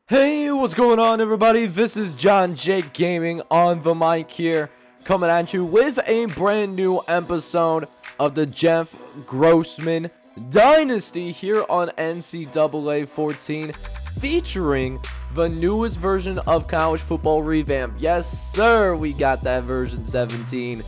Hey, what's going on, everybody? This is John Jake Gaming on the mic here, coming at you with a brand new episode of the Jeff Grossman Dynasty here on NCAA 14, featuring the newest version of college football Revamped. Yes, sir, we got that version 17.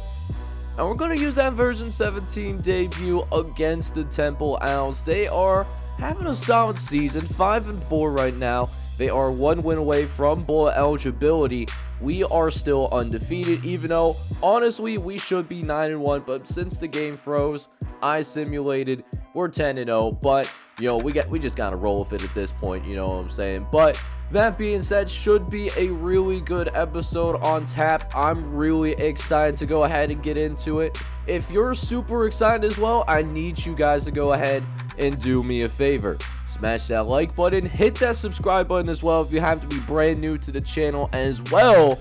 And we're going to use that version 17 debut against the Temple Owls. They are having a solid season, 5-4 right now. They are one win away from bowl eligibility. We are still undefeated, even though, honestly, we should be 9-1. But since the game froze, I simulated, we're 10-0. But, you know, we just got to roll with it at this point, you know what I'm saying? But that being said, should be a really good episode on tap. I'm really excited to go ahead and get into it. If you're super excited as well, I need you guys to go ahead and do me a favor. Smash that like button, hit that subscribe button as well if you have to be brand new to the channel as well.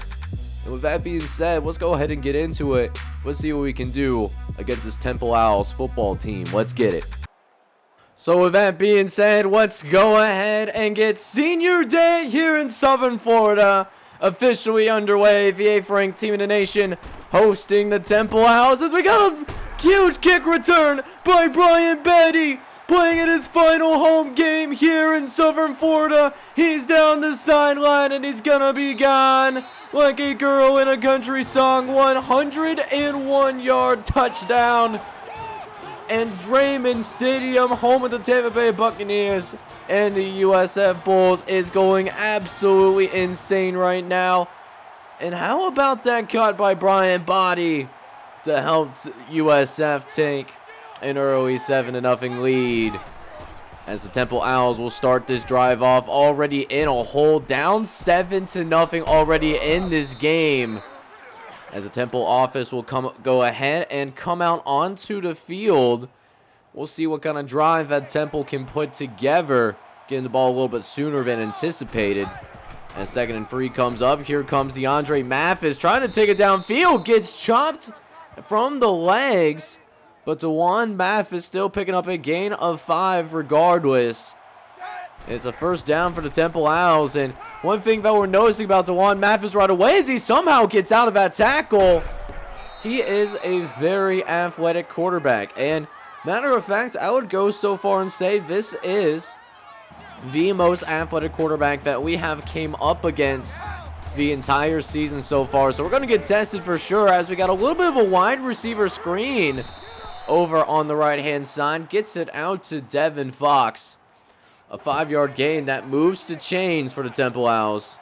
And with that being said, let's go ahead and get into it. Let's see what we can do against this Temple Owls football team. Let's get it. So with that being said, let's go ahead and get Senior Day here in Southern Florida officially underway. The 8th ranked team in the nation hosting the Temple Owls as we got a huge kick return by Brian Betty. Playing in his final home game here in Southern Florida. He's down the sideline and he's gonna be gone like a girl in a country song. 101-yard touchdown. And Raymond Stadium, home of the Tampa Bay Buccaneers and the USF Bulls, is going absolutely insane right now. And how about that cut by Brian Body to help USF take an early 7-0 lead, as the Temple Owls will start this drive off already in a hole, down 7-0 already in this game, as the Temple offense will go ahead and come out onto the field. We'll see what kind of drive that Temple can put together, getting the ball a little bit sooner than anticipated. As 2nd and 3 comes up, here comes DeAndre Mathis trying to take it downfield, gets chopped from the legs. But DeJuan Mathis still picking up a gain of 5 regardless. It's a first down for the Temple Owls. And one thing that we're noticing about DeJuan Mathis right away is he somehow gets out of that tackle. He is a very athletic quarterback. And matter of fact, I would go so far and say this is the most athletic quarterback that we have came up against the entire season so far. So we're going to get tested for sure, as we got a little bit of a wide receiver screen over on the right-hand side. Gets it out to Devin Fox. A 5-yard gain that moves to chains for the Temple Owls.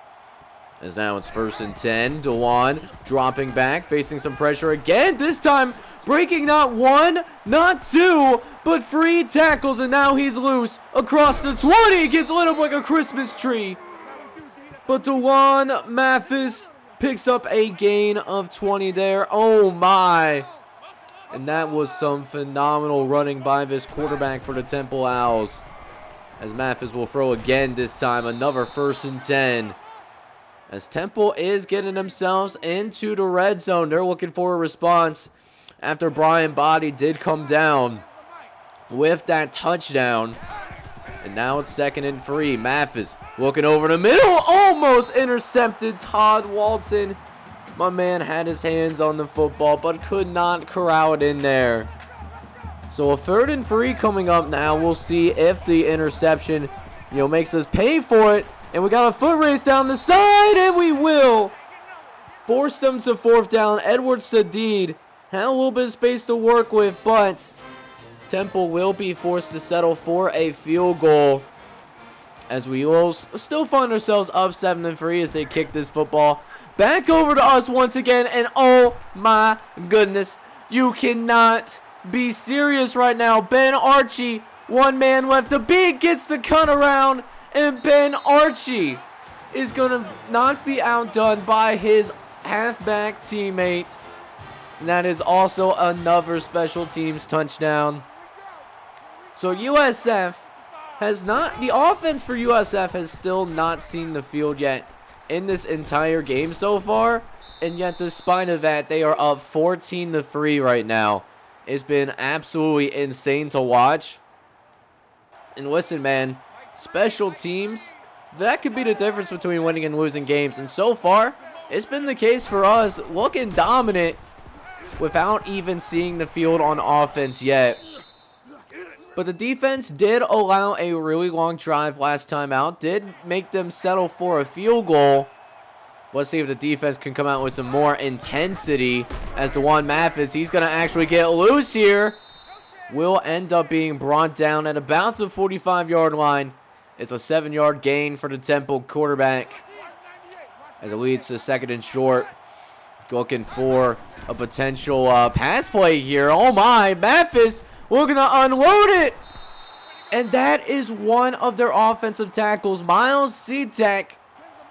As now it's 1st and 10. DeJuan dropping back, facing some pressure again. This time breaking not 1, not 2, but 3 tackles. And now he's loose across the 20. Gets lit up like a Christmas tree. But DeJuan Mathis picks up a gain of 20 there. Oh my. And that was some phenomenal running by this quarterback for the Temple Owls. As Mathis will throw again this time. Another 1st and 10. As Temple is getting themselves into the red zone. They're looking for a response after Brian Body did come down with that touchdown. And now it's 2nd and 3. Mathis looking over the middle. Almost intercepted Todd Walton. My man had his hands on the football, but could not corral it in there. So a 3rd and 3 coming up now. We'll see if the interception, makes us pay for it. And we got a foot race down the side, and we will force them to 4th down. Edward Sadid had a little bit of space to work with, but Temple will be forced to settle for a field goal, as we will still find ourselves up 7-3 as they kick this football back over to us once again. And oh my goodness, you cannot be serious right now. Ben Archie, 1 man left. The beat gets to cut around, and Ben Archie is going to not be outdone by his halfback teammates. And that is also another special teams touchdown. So USF has not, the offense for USF has still not seen the field yet in this entire game so far, and yet despite of that, they are up 14-3 right now. It's been absolutely insane to watch. And listen, man, special teams that could be the difference between winning and losing games. And so far, it's been the case for us, looking dominant without even seeing the field on offense yet. But the defense did allow a really long drive last time out, did make them settle for a field goal. Let's see if the defense can come out with some more intensity as DeJuan Mathis, he's going to actually get loose here. Will end up being brought down at about the 45-yard line. It's a 7-yard gain for the Temple quarterback as it leads to 2nd and short. Looking for a potential pass play here. Oh my, Mathis looking to unload it. And that is one of their offensive tackles, Miles Seatek,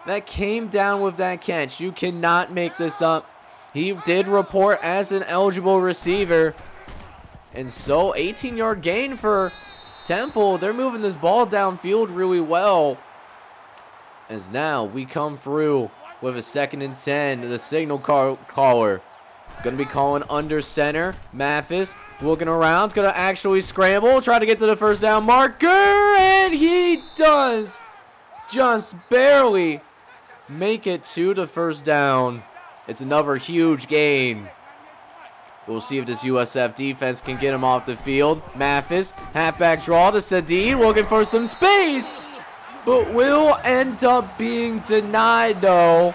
that came down with that catch. You cannot make this up. He did report as an eligible receiver. And so 18-yard gain for Temple. They're moving this ball downfield really well. As now we come through with a 2nd and 10. The signal caller going to be calling under center. Mathis looking around. Going to actually scramble. Try to get to the first down marker. And he does just barely make it to the first down. It's another huge gain. We'll see if this USF defense can get him off the field. Mathis, halfback draw to Sadid, looking for some space, but will end up being denied though.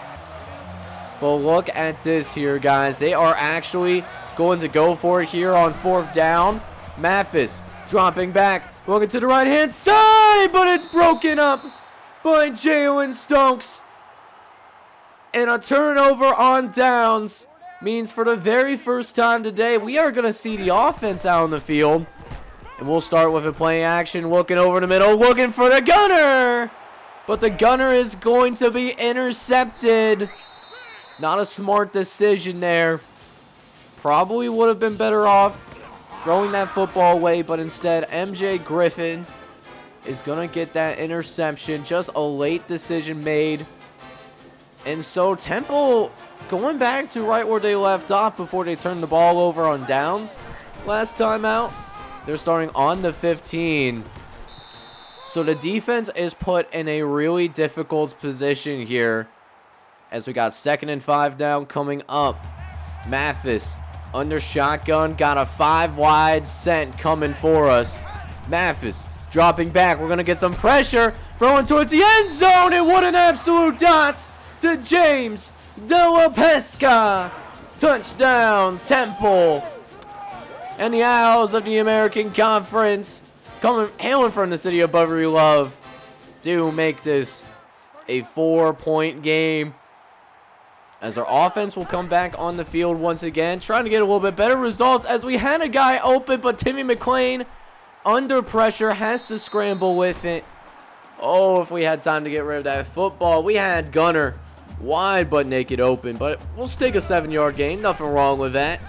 But look at this here, guys. They are actually going to go for it here on 4th down. Mathis dropping back, looking to the right-hand side, but it's broken up by Jalen Stokes. And a turnover on downs means for the very first time today, we are going to see the offense out on the field. And we'll start with a play action, looking over the middle, looking for the gunner. But the gunner is going to be intercepted. Not a smart decision there. Probably would have been better off throwing that football away, but instead MJ Griffin is going to get that interception. Just a late decision made. And so Temple going back to right where they left off before they turned the ball over on downs last time out. They're starting on the 15. So the defense is put in a really difficult position here as we got 2nd and 5 now coming up. Mathis under shotgun, got a 5-wide set coming for us. Mathis dropping back. We're going to get some pressure, throwing towards the end zone, and what an absolute dot to James De La Pesca. Touchdown, Temple. And the Owls of the American Conference, hailing from the city of Beverly Love, do make this a 4-point game. As our offense will come back on the field once again, trying to get a little bit better results as we had a guy open, but Timmy McClain under pressure has to scramble with it. Oh, if we had time to get rid of that football. We had Gunner wide but naked open, but we'll stick a 7-yard gain. Nothing wrong with that.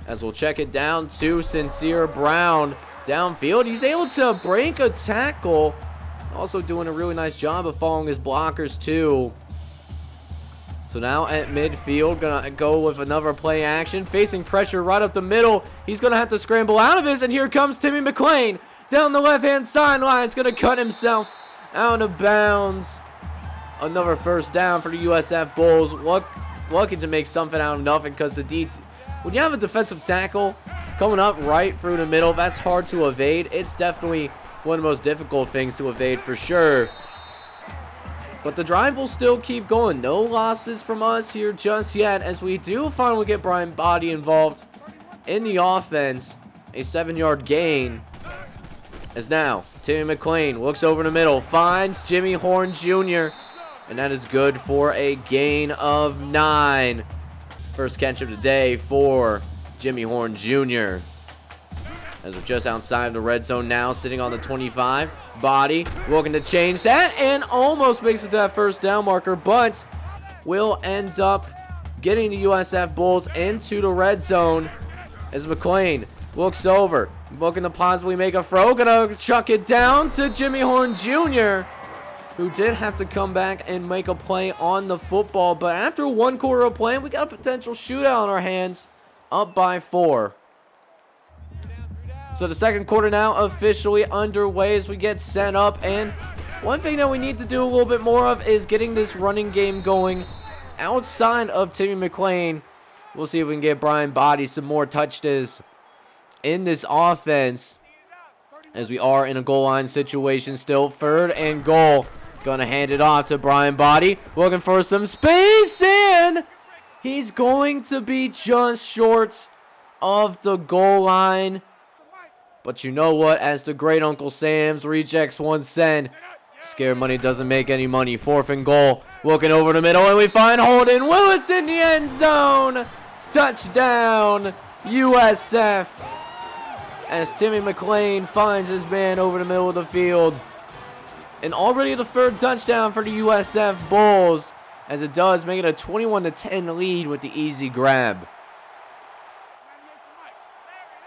As we'll check it down to Sincere Brown downfield. He's able to break a tackle. Also doing a really nice job of following his blockers too. So now at midfield, gonna go with another play action. Facing pressure right up the middle. He's gonna have to scramble out of this, and here comes Timmy McClain down the left-hand sideline. It's gonna cut himself out of bounds. Another first down for the USF Bulls. Looking to make something out of nothing because when you have a defensive tackle coming up right through the middle, that's hard to evade. It's definitely one of the most difficult things to evade for sure. But the drive will still keep going. No losses from us here just yet as we do finally get Brian Body involved in the offense. A 7-yard gain. As now, Timmy McClain looks over the middle, finds Jimmy Horn Jr., and that is good for a gain of 9. First catch of the day for Jimmy Horn Jr. As we're just outside of the red zone now, sitting on the 25. Body looking to change that and almost makes it to that first down marker, but will end up getting the USF Bulls into the red zone as McClain looks over, looking to possibly make a throw. Gonna chuck it down to Jimmy Horn Jr., who did have to come back and make a play on the football. But after 1 quarter of play, we got a potential shootout on our hands, up by 4. So the second quarter now officially underway as we get set up, and One thing that we need to do a little bit more of is getting this running game going outside of Timmy McClain. We'll see if we can get Brian Body some more touches in this offense, as we are in a goal line situation still. 3rd and goal. Gonna hand it off to Brian Body. Looking for some space, and he's going to be just short of the goal line. But you know what? As the great Uncle Sam's rejects once said, scared money doesn't make any money. 4th and goal. Looking over the middle, and we find Holden Willis in the end zone. Touchdown, USF. As Timmy McClain finds his man over the middle of the field. And already the 3rd touchdown for the USF Bulls, as it does make it a 21-10 lead with the easy grab.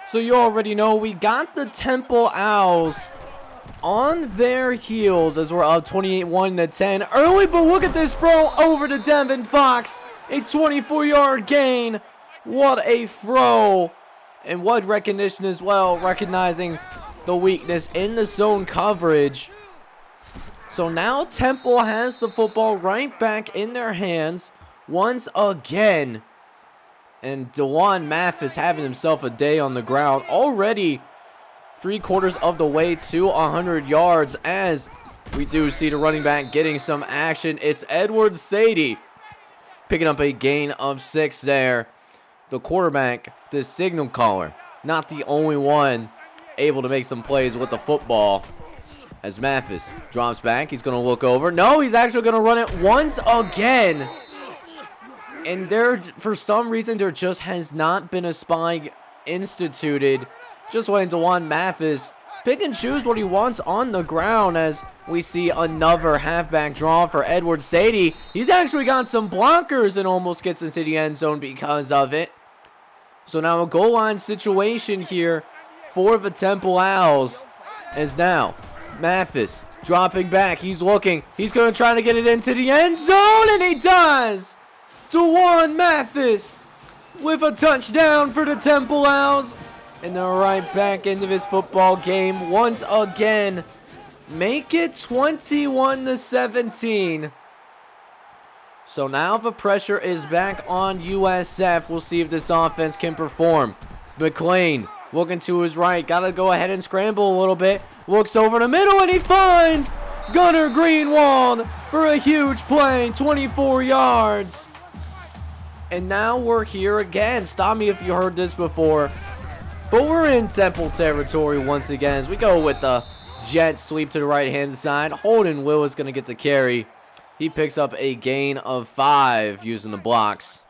So you already know we got the Temple Owls on their heels as we're up 28-10 early, but look at this throw over to Devin Fox. A 24-yard gain. What a throw. And what recognition as well, recognizing the weakness in the zone coverage. So now Temple has the football right back in their hands once again. And DeJuan Mathis having himself a day on the ground. Already 3/4 of the way to 100 yards, as we do see the running back getting some action. It's Edward Sadie picking up a gain of 6 there. The quarterback, the signal caller, not the only one able to make some plays with the football. As Mathis drops back, he's going to look over. No, he's actually going to run it once again. And there, for some reason, there just has not been a spy instituted. Just letting DeJuan Mathis pick and choose what he wants on the ground, as we see another halfback draw for Edward Sadie. He's actually got some blockers and almost gets into the end zone because of it. So now a goal line situation here for the Temple Owls, as now Mathis dropping back. He's looking. He's going to try to get it into the end zone, and he does. DeJuan Mathis with a touchdown for the Temple Owls. And they're right back into this football game once again. Make it 21-17. So now the pressure is back on USF. We'll see if this offense can perform. McClain looking to his right. Got to go ahead and scramble a little bit. Looks over the middle, and he finds Gunnar Greenwald for a huge play. 24 yards. And now we're here again. Stop me if you heard this before. But we're in Temple territory once again as we go with the jet sweep to the right-hand side. Holden Willis going to get the carry. He picks up a gain of 5 using the blocks.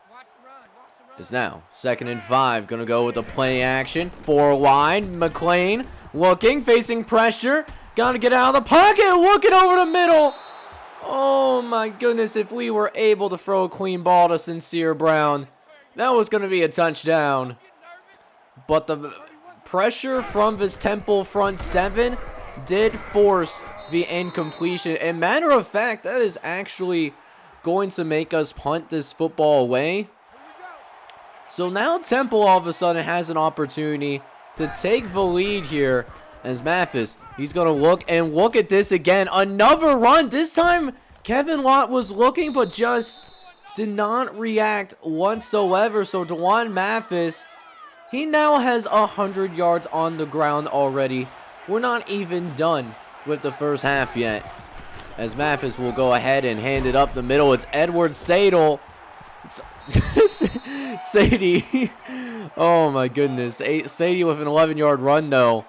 It's now 2nd and 5. Going to go with the play action. 4 wide. McClain looking, facing pressure. Got to get out of the pocket. Looking over the middle. Oh my goodness, if we were able to throw a clean ball to Sincere Brown, that was going to be a touchdown. But the pressure from this Temple front 7 did force the incompletion. And matter of fact, that is actually going to make us punt this football away. So now Temple all of a sudden has an opportunity to take the lead here. As Mathis, he's going to look, and look at this again. Another run. This time, Kevin Lott was looking, but just did not react whatsoever. So DeJuan Mathis, he now has 100 yards on the ground already. We're not even done with the first half yet. As Mathis will go ahead and hand it up the middle. It's Edward Sadie. Sadie. Oh my goodness. Sadie with an 11-yard run though.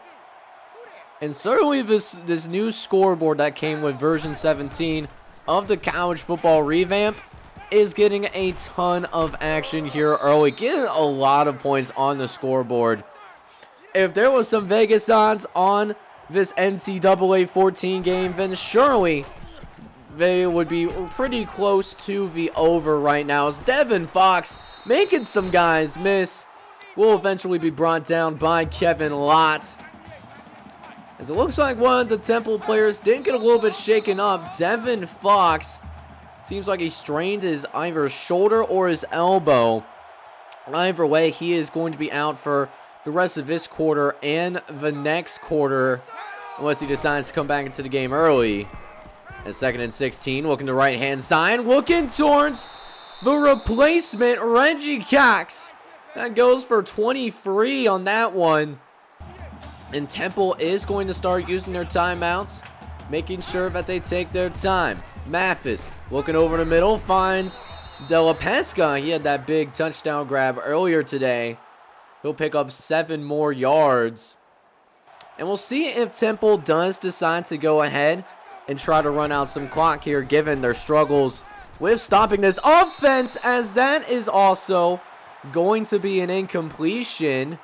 And certainly this new scoreboard that came with version 17 of the college football revamp is getting a ton of action here early. Getting a lot of points on the scoreboard. If there was some Vegas odds on this NCAA 14 game, then surely they would be pretty close to the over right now. As Devin Fox making some guys miss. Will eventually be brought down by Kevin Lott. As it looks like one of the Temple players did get a little bit shaken up. Devin Fox seems like he strained his either shoulder or his elbow. Either way, he is going to be out for the rest of this quarter and the next quarter, unless he decides to come back into the game early. And 2nd and 16, looking to right-hand side, looking towards the replacement, Reggie Cox. That goes for 23 on that one. And Temple is going to start using their timeouts, making sure that they take their time. Mathis looking over the middle, finds De La Pesca. He had that big touchdown grab earlier today. He'll pick up 7 more yards. And we'll see if Temple does decide to go ahead and try to run out some clock here, given their struggles with stopping this offense, as that is also going to be an incompletion.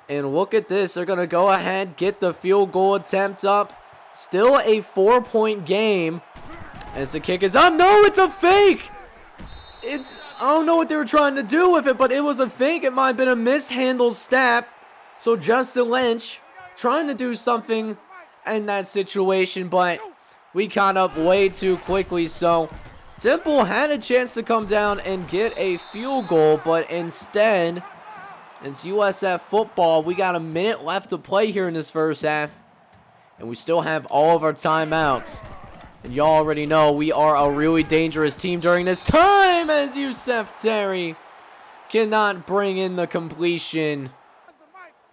And look at this. They're going to go ahead, get the field goal attempt up. Still a 4-point game. As the kick is up. No, it's a fake. I don't know what they were trying to do with it, but it was a fake. It might have been a mishandled snap. So Justin Lynch trying to do something in that situation, but we caught up way too quickly. So Temple had a chance to come down and get a field goal, but instead, it's USF football. We got a minute left to play here in this first half, and we still have all of our timeouts. And y'all already know we are a really dangerous team during this time, as Yusef Terry cannot bring in the completion.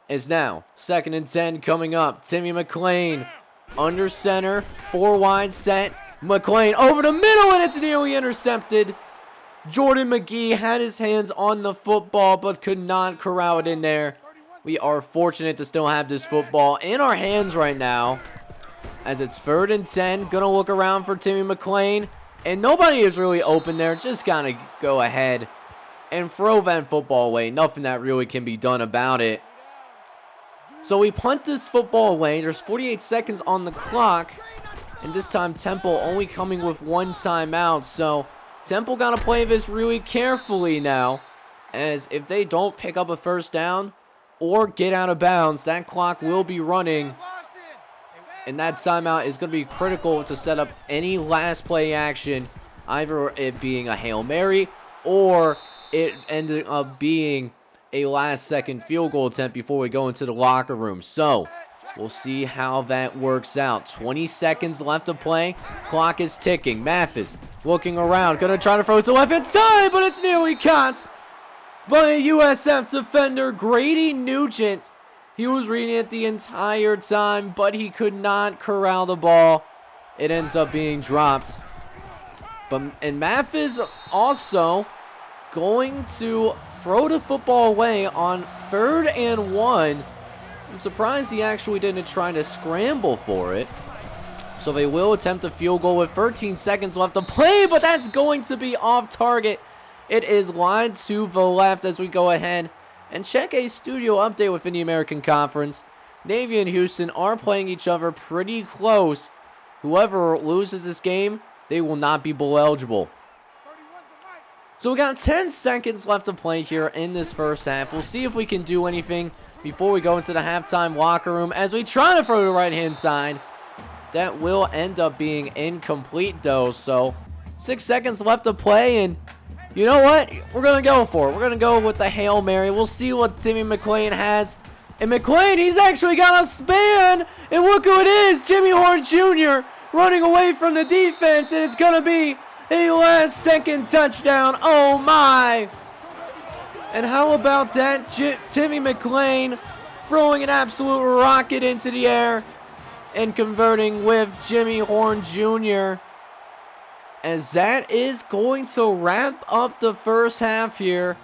Is now 2nd and 10 coming up. Timmy McClain under center, 4 wide set. McClain over the middle, and it's nearly intercepted. Jordan McGee had his hands on the football but could not corral it in there. We are fortunate to still have this football in our hands right now, as it's 3rd and 10. Gonna look around for Timmy McClain, and nobody is really open there. Just gotta go ahead and throw that football away. Nothing that really can be done about it. So we punt this football away. There's 48 seconds on the clock, and this time Temple only coming with 1 timeout. So Temple got to play this really carefully now, as if they don't pick up a first down or get out of bounds, that clock will be running, and that timeout is going to be critical to set up any last play action, either it being a Hail Mary or it ended up being a last-second field goal attempt before we go into the locker room. So we'll see how that works out. 20 seconds left to play. Clock is ticking. Mathis looking around. Going to try to throw it to left-hand side, but it's nearly caught by a USF defender, Grady Nugent. He was reading it the entire time, but he could not corral the ball. It ends up being dropped. And Mathis also going to throw the football away on 3rd and 1. I'm surprised he actually didn't try to scramble for it. So they will attempt a field goal with 13 seconds left to play, but that's going to be off target. It is lined to the left as we go ahead and check a studio update within the American Conference. Navy and Houston are playing each other pretty close. Whoever loses this game, they will not be bowl eligible. So we got 10 seconds left to play here in this first half. We'll see if we can do anything before we go into the halftime locker room as we try to throw the right-hand side. That will end up being incomplete though. So 6 seconds left to play, and you know what? We're going to go for it. We're going to go with the Hail Mary. We'll see what Timmy McClain has. And McClain, he's actually got a span. And look who it is. Jimmy Horn Jr. running away from the defense, and it's going to be a last-second touchdown. Oh, my. And how about that? Timmy McClain throwing an absolute rocket into the air and converting with Jimmy Horn Jr. As that is going to wrap up the first half here.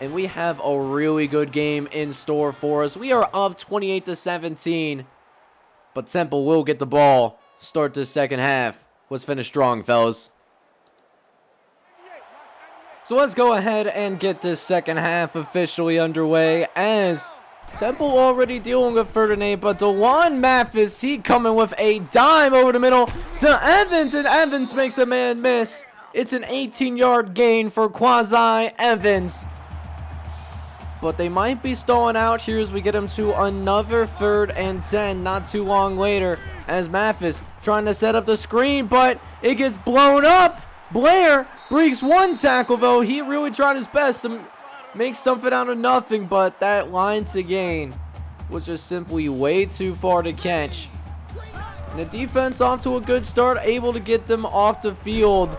And we have a really good game in store for us. We are up 28-17. But Temple will get the ball. Start the second half. Let's finish strong, fellas. So let's go ahead and get this second half officially underway, as Temple already dealing with 3rd and 8, but DeJuan Mathis, he coming with a dime over the middle to Evans, and Evans makes a man miss. It's an 18-yard gain for Quasi Evans. But they might be stalling out here as we get him to another 3rd and 10 not too long later, as Mathis trying to set up the screen, but it gets blown up. Blair breaks one tackle, though. He really tried his best to make something out of nothing, but that line to gain was just simply way too far to catch. And the defense off to a good start, able to get them off the field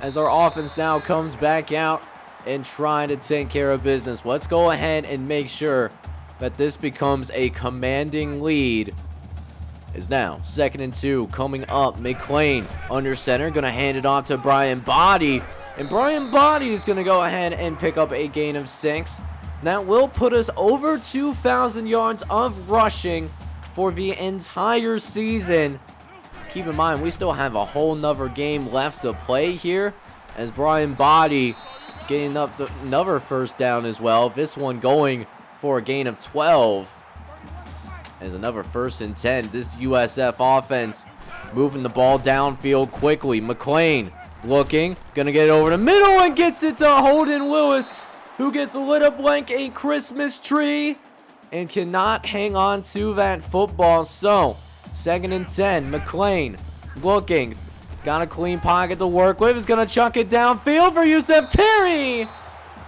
as our offense now comes back out and trying to take care of business. Let's go ahead and make sure that this becomes a commanding lead. Is now 2nd and 2 coming up. McClain under center, gonna hand it off to Brian Body, and Brian Body is gonna go ahead and pick up a gain of 6. That will put us over 2,000 yards of rushing for the entire season. Keep in mind, we still have a whole nother game left to play here, as Brian Body getting up another first down as well. This one going for a gain of 12. As another 1st and 10. This USF offense moving the ball downfield quickly. McClain looking, gonna get it over the middle and gets it to Holden Lewis, who gets lit up like a Christmas tree and cannot hang on to that football. So 2nd and 10. McClain looking, got a clean pocket to work with, is gonna chuck it downfield for Yusef Terry,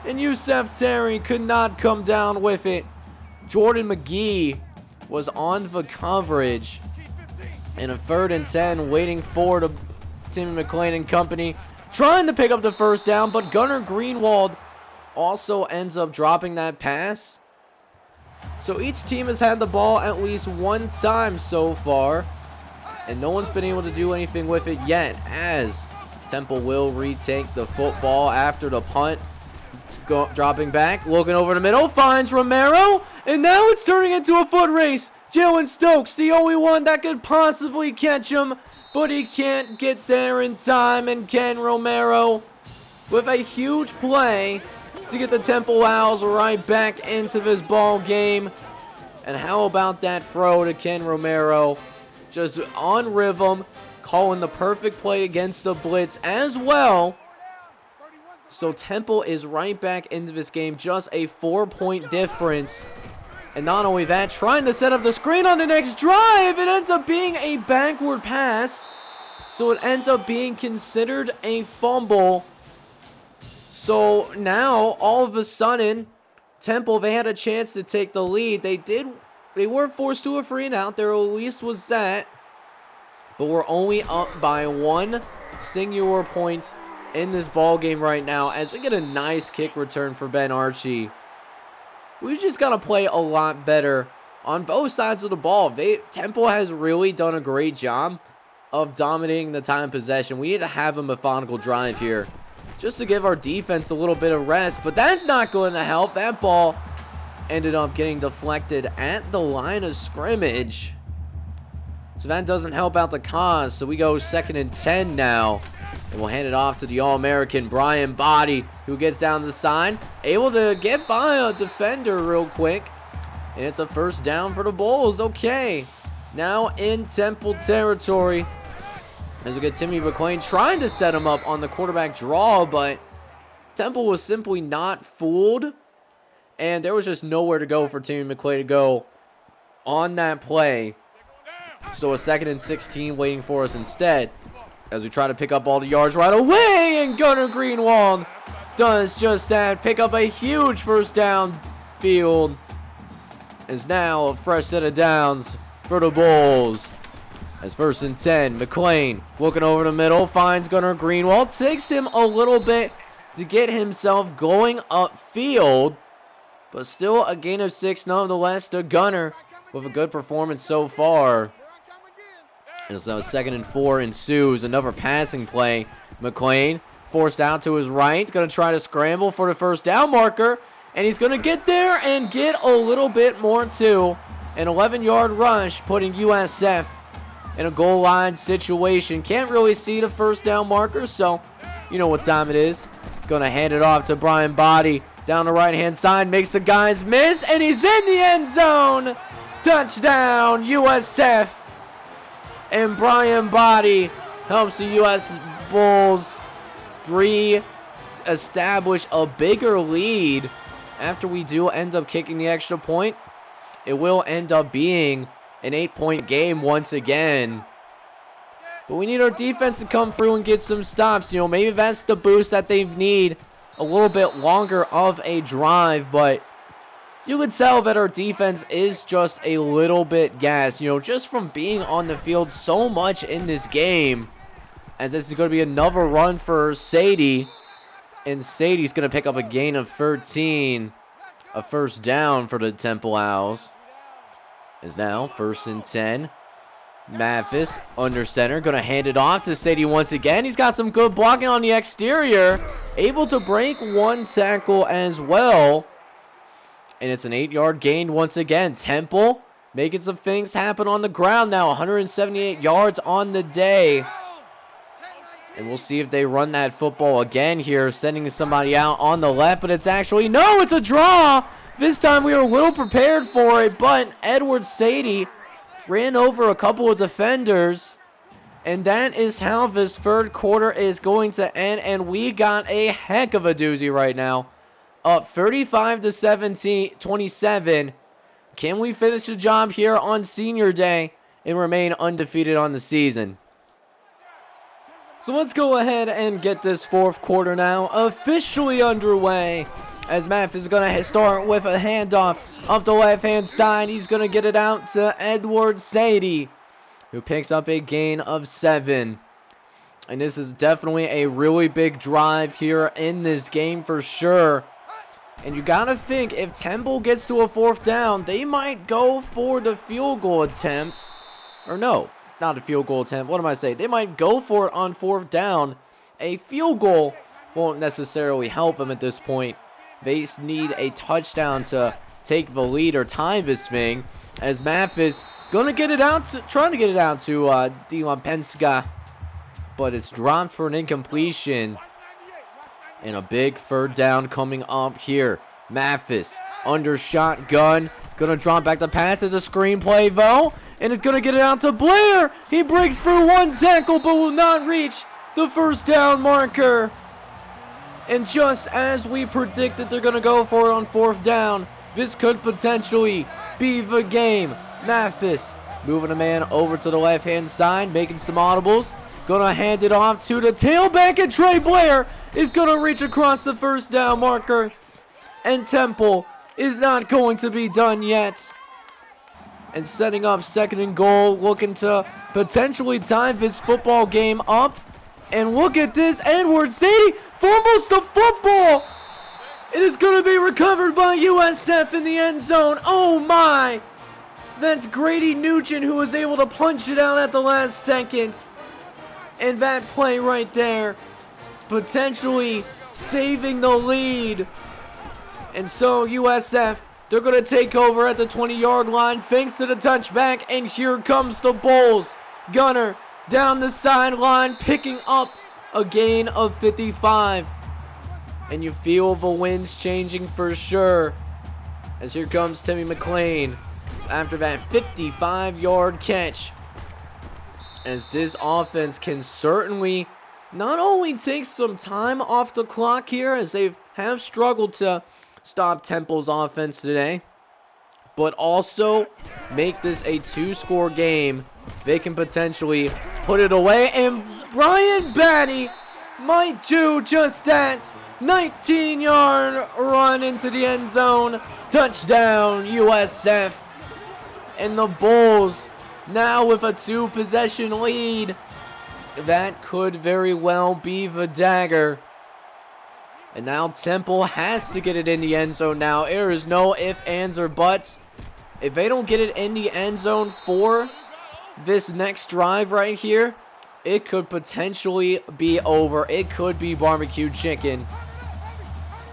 and Yusef Terry could not come down with it. Jordan McGee was on the coverage, and a 3rd and 10 waiting for the Timmy McClain and company, trying to pick up the first down, but Gunnar Greenwald also ends up dropping that pass. So each team has had the ball at least one time so far, and no one's been able to do anything with it yet, as Temple will retake the football after the punt. Dropping back, looking over the middle, finds Romero, and now it's turning into a foot race. Jalen Stokes, the only one that could possibly catch him, but he can't get there in time, and Ken Romero with a huge play to get the Temple Owls right back into this ball game. And how about that throw to Ken Romero? Just on rhythm, calling the perfect play against the blitz as well. So Temple is right back into this game, just a 4-point difference. And not only that, trying to set up the screen on the next drive, it ends up being a backward pass. So it ends up being considered a fumble. So now, all of a sudden, Temple, they had a chance to take the lead. They were forced to a 3-and-out. There at least was that. But we're only up by 1 singular point in this ball game right now, as we get a nice kick return for Ben Archie. We've just got to play a lot better on both sides of the ball. Temple has really done a great job of dominating the time possession. We need to have a methodical drive here just to give our defense a little bit of rest, but that's not going to help. That ball ended up getting deflected at the line of scrimmage, so that doesn't help out the cause. So we go 2nd and 10 now. And we'll hand it off to the All-American Brian Body, who gets down the side, able to get by a defender real quick. And it's a first down for the Bulls. Okay, now in Temple territory, as we get Timmy McClain trying to set him up on the quarterback draw, but Temple was simply not fooled. And there was just nowhere to go for Timmy McClain to go on that play. So a 2nd and 16 waiting for us instead, as we try to pick up all the yards right away, and Gunnar Greenwald does just that. Pick up a huge first down field. Is now a fresh set of downs for the Bulls. As 1st and 10, McClain looking over the middle, finds Gunnar Greenwald. Takes him a little bit to get himself going upfield, but still a gain of 6 nonetheless to Gunnar with a good performance so far. And so 2nd and 4 ensues. Another passing play. McClain forced out to his right. Going to try to scramble for the first down marker. And he's going to get there and get a little bit more too. An 11-yard rush, putting USF in a goal line situation. Can't really see the first down marker, so you know what time it is. Going to hand it off to Brian Body down the right-hand side. Makes the guys miss, and he's in the end zone. Touchdown, USF. And Brian Body helps the U.S. Bulls re-establish a bigger lead after we do end up kicking the extra point. It will end up being an 8-point game once again. But we need our defense to come through and get some stops. You know, maybe that's the boost that they need. A little bit longer of a drive, but you could tell that our defense is just a little bit gassed, you know, just from being on the field so much in this game. As this is going to be another run for Sadie. And Sadie's going to pick up a gain of 13. A first down for the Temple Owls. Is now 1st and 10. Mathis under center, going to hand it off to Sadie once again. He's got some good blocking on the exterior. Able to break one tackle as well. And it's an 8-yard gain once again. Temple making some things happen on the ground now. 178 yards on the day. And we'll see if they run that football again here, sending somebody out on the left. But it's actually, no, it's a draw. This time we were a little prepared for it, but Edward Sadie ran over a couple of defenders. And that is how this third quarter is going to end. And we got a heck of a doozy right now. Up 35-27. Can we finish the job here on Senior Day and remain undefeated on the season? So let's go ahead and get this fourth quarter now officially underway. As Math is going to start with a handoff up the left-hand side. He's going to get it out to Edward Sadie, who picks up a gain of 7. And this is definitely a really big drive here in this game for sure. And you got to think, if Temple gets to a 4th down, they might go for the field goal attempt. Or no, not a field goal attempt. What am I saying? They might go for it on 4th down. A field goal won't necessarily help them at this point. They need a touchdown to take the lead or tie this thing. As Mathis going to get it out, trying to get it out to Dion Penska. But it's dropped for an incompletion. And a big 3rd down coming up here. Mathis under shotgun. Going to drop back the pass as a screenplay though. And it's going to get it out to Blair. He breaks through one tackle but will not reach the 1st down marker. And just as we predicted, they're going to go for it on 4th down. This could potentially be the game. Mathis moving a man over to the left-hand side, making some audibles. Going to hand it off to the tailback, and Trey Blair is going to reach across the 1st down marker. And Temple is not going to be done yet. And setting up 2nd and goal, looking to potentially tie this football game up. And look at this, Edward Sadie fumbles the football. It is going to be recovered by USF in the end zone. Oh my! That's Grady Nugent who was able to punch it out at the last second. And that play right there, potentially saving the lead. And so USF, they're going to take over at the 20-yard line thanks to the touchback. And here comes the Bulls. Gunner down the sideline, picking up a gain of 55. And you feel the winds changing for sure. As here comes Timmy McLean. So after that 55-yard catch. As this offense can certainly not only take some time off the clock here, as they have struggled to stop Temple's offense today, but also make this a 2-score game. They can potentially put it away, and Brian Batty might do just that. 19-yard run into the end zone. Touchdown, USF. And the Bulls now with a 2-possession lead. That could very well be the dagger. And now Temple has to get it in the end zone now. There is no ifs, ands, or buts. If they don't get it in the end zone for this next drive right here, it could potentially be over. It could be barbecue chicken.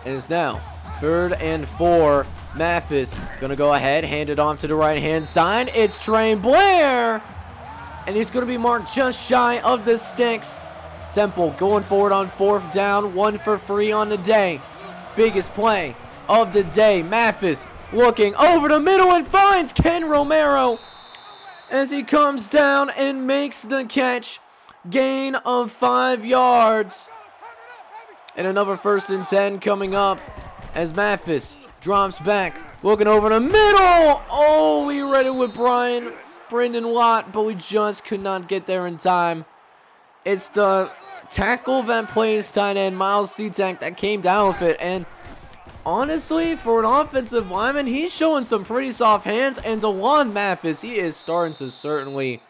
And it's now 3rd and 4. Mathis going to go ahead, hand it off to the right-hand side. It's Trey Blair. And he's going to be marked just shy of the sticks. Temple going forward on 4th down. 1 for 3 on the day. Biggest play of the day. Mathis looking over the middle and finds Ken Romero as he comes down and makes the catch. Gain of 5 yards. And another 1st and 10 coming up as Mathis drops back, looking over the middle. Oh, we read it with Brendan Lott, but we just could not get there in time. It's the tackle that plays tight end, Miles Seatak, that came down with it. And honestly, for an offensive lineman, he's showing some pretty soft hands. And DeJuan Mathis, he is starting to certainly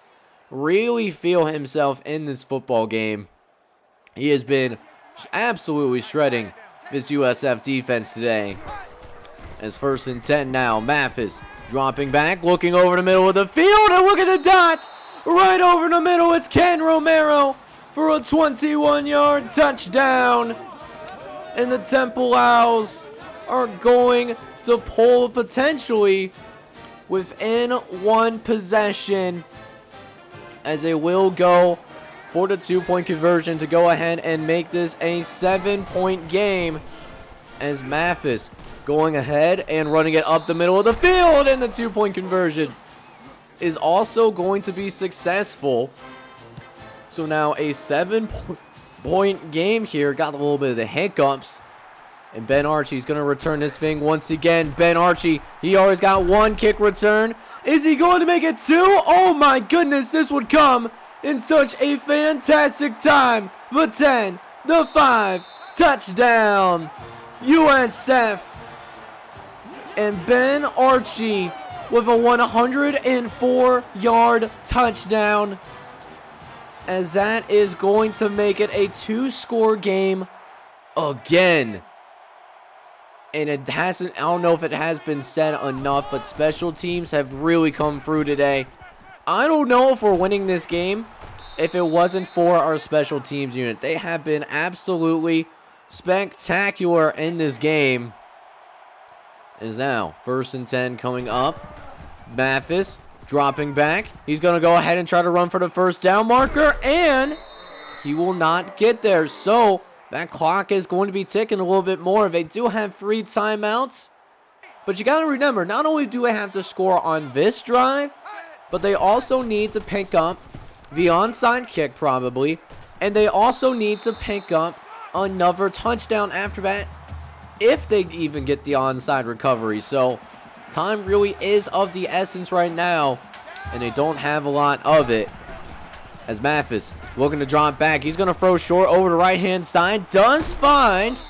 really feel himself in this football game. He has been absolutely shredding this USF defense today. As 1st and 10 now, Mathis dropping back, looking over the middle of the field, and look at the dot! Right over the middle, it's Ken Romero for a 21-yard touchdown. And the Temple Owls are going to pull potentially within one possession, as they will go for the 2-point conversion to go ahead and make this a 7-point game, as Mathis going ahead and running it up the middle of the field, and the 2-point conversion is also going to be successful. So now a 7-point game here. Got a little bit of the hiccups. And Ben Archie's going to return this thing once again. Ben Archie, he always got one kick return. Is he going to make it two? Oh my goodness, this would come in such a fantastic time. The 10, the 5, touchdown, USF. And Ben Archie with a 104-yard touchdown, as that is going to make it a 2-score game again. And it hasn't, I don't know if it has been said enough, but special teams have really come through today. I don't know if we're winning this game if it wasn't for our special teams unit. They have been absolutely spectacular in this game. Is now 1st and 10 coming up. Mathis dropping back. He's going to go ahead and try to run for the 1st down marker, and he will not get there. So that clock is going to be ticking a little bit more. They do have 3 timeouts, but you got to remember, not only do they have to score on this drive, but they also need to pick up the onside kick probably, and they also need to pick up another touchdown after that, if they even get the onside recovery. So time really is of the essence right now, and they don't have a lot of it. As Mathis looking to drop back, he's going to throw short over the right-hand side. Does find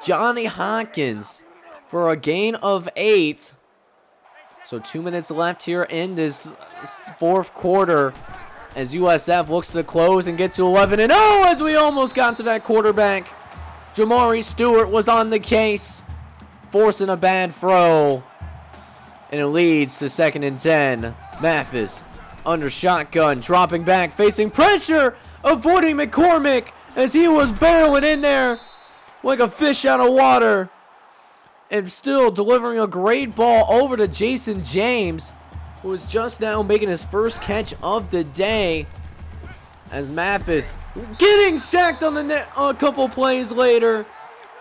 Johnny Hopkins for a gain of 8. So 2 minutes left here in this 4th quarter, as USF looks to close and get to 11-0, as we almost got to that quarterback. Jamari Stewart was on the case, forcing a bad throw, and it leads to 2nd and 10. Mathis under shotgun, dropping back, facing pressure, avoiding McCormick as he was barreling in there like a fish out of water, and still delivering a great ball over to Jason James, who is just now making his first catch of the day, as Mathis getting sacked on the net a couple plays later.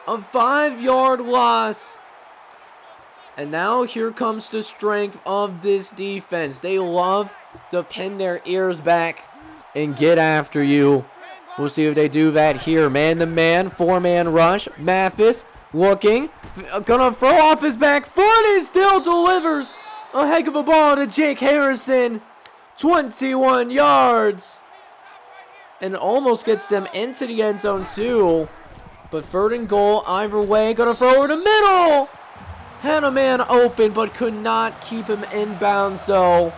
A 5-yard loss. And now here comes the strength of this defense. They love to pin their ears back and get after you. We'll see if they do that here. Man-to-man, 4-man rush. Mathis looking, gonna throw off his back foot, and still delivers a heck of a ball to Jake Harrison. 21 yards. And almost gets them into the end zone too. But 3rd and goal either way. Gonna throw over the middle. Had a man open but could not keep him in bounds though.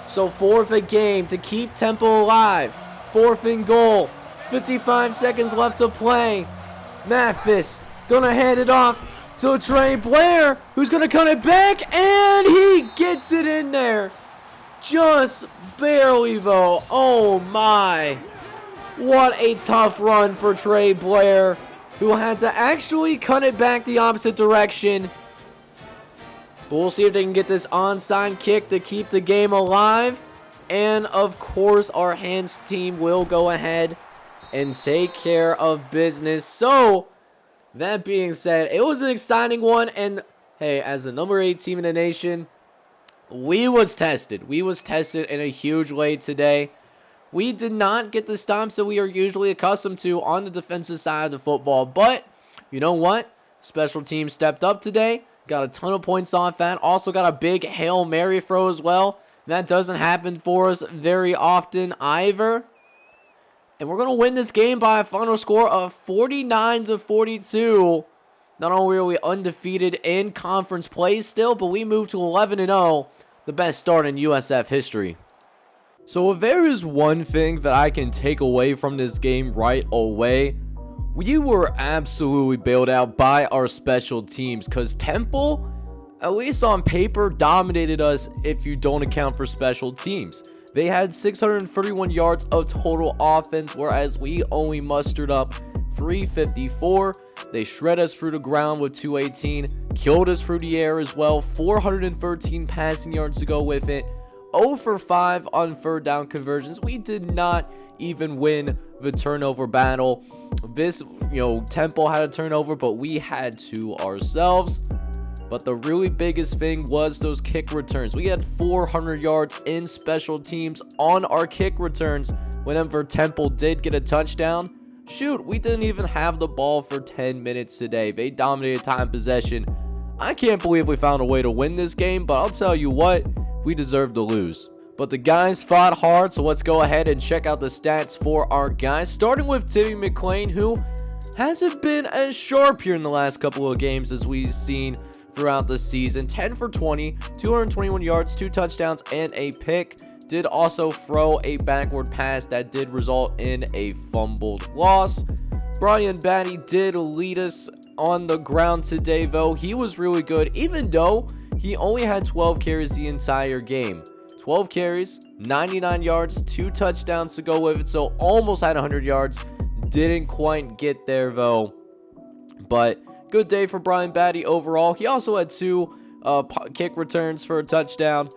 So 4th a game to keep Temple alive. 4th and goal. 55 seconds left to play. Mathis gonna hand it off to Trey Blair, who's gonna cut it back, and he gets it in there. Just barely though. Oh my. What a tough run for Trey Blair, who had to actually cut it back the opposite direction. But we'll see if they can get this onside kick to keep the game alive. And of course, our hands team will go ahead and take care of business. So, that being said, it was an exciting one. And hey, as the number 8 team in the nation, we was tested. We was tested in a huge way today. We did not get the stops that we are usually accustomed to on the defensive side of the football. But, you know what? Special teams stepped up today. Got a ton of points off that. Also got a big Hail Mary throw as well. That doesn't happen for us very often either. And we're going to win this game by a final score of 49-42. Not only are we undefeated in conference play still, but we moved to 11-0, the best start in USF history. So if there is one thing that I can take away from this game right away, we were absolutely bailed out by our special teams, because Temple, at least on paper, dominated us if you don't account for special teams. They had 631 yards of total offense, whereas we only mustered up 354. They shred us through the ground with 218, killed us through the air as well, 413 passing yards to go with it, 0 for 5 on third down conversions. We did not even win the turnover battle. This, Temple had a turnover, but we had two ourselves. But the really biggest thing was those kick returns. We had 400 yards in special teams on our kick returns. Whenever Temple did get a touchdown, shoot, we didn't even have the ball for 10 minutes today. They dominated time possession. I can't believe we found a way to win this game, but I'll tell you what, we deserve to lose. But the guys fought hard, so let's go ahead and check out the stats for our guys. Starting with Timmy McClain, who hasn't been as sharp here in the last couple of games as we've seen throughout the season. 10 for 20, 221 yards, 2 touchdowns, and a pick. Did also throw a backward pass that did result in a fumbled loss. Brian Batty did lead us on the ground today, though. He was really good, even though he only had 12 carries the entire game. 12 carries, 99 yards, 2 touchdowns to go with it, so almost had 100 yards. Didn't quite get there, though. But good day for Brian Batty overall. He also had 2 kick returns for a touchdown.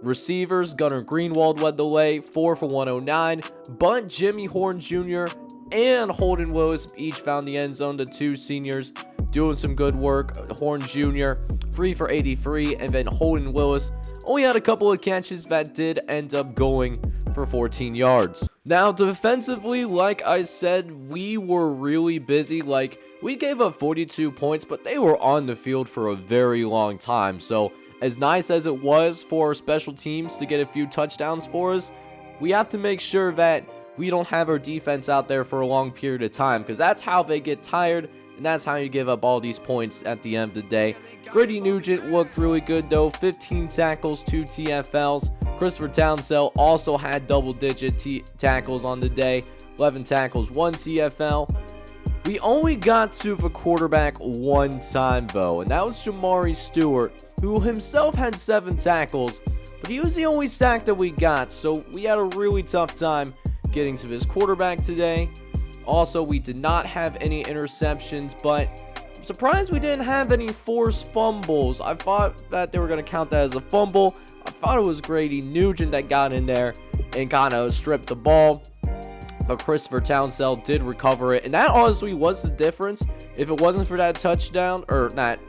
Receivers, Gunnar Greenwald led the way, 4 for 109. Bunt, Jimmy Horn Jr. and Holden Willis each found the end zone. The 2 seniors doing some good work. Horn Jr. 3 for 83, and then Holden Willis only had a couple of catches that did end up going for 14 yards. Now, defensively, like I said, we were really busy. We gave up 42 points, but they were on the field for a very long time. So, as nice as it was for our special teams to get a few touchdowns for us, we have to make sure that we don't have our defense out there for a long period of time, because that's how they get tired, and that's how you give up all these points at the end of the day. Grady Nugent looked really good, though. 15 tackles, 2 TFLs. Christopher Townsell also had double-digit tackles on the day. 11 tackles, 1 TFL. We only got to the quarterback one time, though, and that was Jamari Stewart, who himself had 7 tackles, but he was the only sack that we got, so we had a really tough time getting to this quarterback today. Also, we did not have any interceptions, but I'm surprised we didn't have any forced fumbles. I thought that they were going to count that as a fumble. I thought it was Grady Nugent that got in there and kind of stripped the ball. But Christopher Townsell did recover it, and that honestly was the difference. If it wasn't for that touchdown, or that,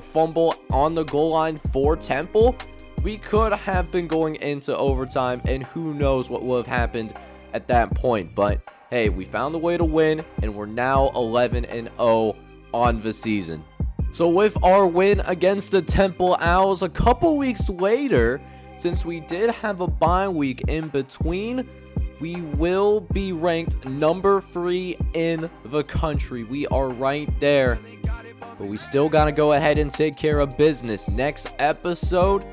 fumble on the goal line for Temple, we could have been going into overtime, and who knows what would have happened at that point. But hey, we found a way to win, and we're now 11-0 on the season. So with our win against the Temple Owls a couple weeks later, since we did have a bye week in between, we will be ranked number 3 in the country. We are right there, but we still got to go ahead and take care of business. Next episode,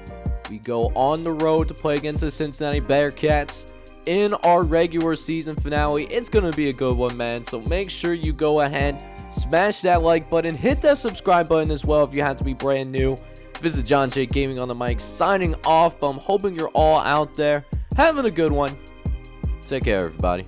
we go on the road to play against the Cincinnati Bearcats in our regular season finale. It's going to be a good one, man. So make sure you go ahead, smash that like button, hit that subscribe button as well if you have to be brand new. This is John J. Gaming on the mic, signing off. I'm hoping you're all out there having a good one. Take care, everybody.